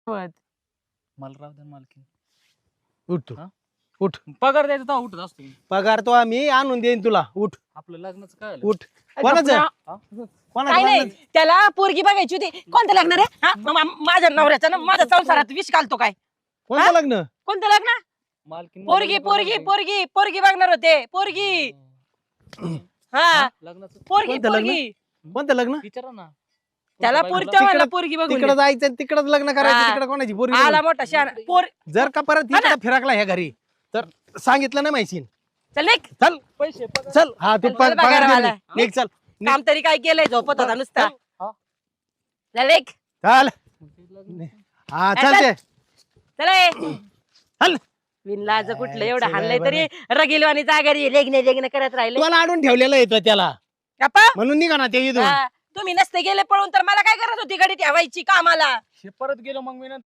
मला राहू द्या मालकीन. उठ तू हा? उठ. पगार द्यायचा तर उठत असतो मी. पगार तो आम्ही आणून देईन तुला. उठ आपलं लग्नाचं काय झालं? उठ. कोणाचं हा? कोणाचं काय नाही लग्न? त्याला पोरगी बघायची होती. कोणतं लग्न रे? हा? माझ्या नवऱ्याचं ना माझ्या संसारात विष घालतो काय? कोणतं लग्न? कोणतं लग्न? मालकीन पोरगी लग्न पोरगी करणार पोरगी पोरगी बघणार होते. पोरगी होती. हा लग्नाचं पोरगी कोणतं लग्न? पोरगी कोणतं लग्न? विचारा ना. त्याला कोणत्या पोरगी बाईला? मला तिकडं- पोरगी बघून तिकडे दे. जायचं तिकडच लग्न करायचं. हा. तिकडे कोणाची पोरगी आला बघून? मोठा शान पोर जर का परत इकडे फिरकला ह्या घरी तर सांगितलं ना माहिती. चल निघ. चल पैसे पगार. चल. हा तू चल, पगार चल पगार दे वाला. मी. निघ चल. काम तरी काय केलंय झोपत होता नुसता. हा. चल निघ. चल. लग्न. हा चल ते. चल चल. विनलाज कुठलं काय एवढं चल हाणलंय बाई तरी रगिलवाणी जागरी लेगणे करत राहिले. तुम्हाला आडून ठेवलेलं येतं त्याला गप्पा? म्हणून निघा ना ते इथून. हा, तुम्ही नसते गेले पळून तर मला काय करत होती गाडी ठेवायची कामाला? हे परत गेलो मग मी नंतर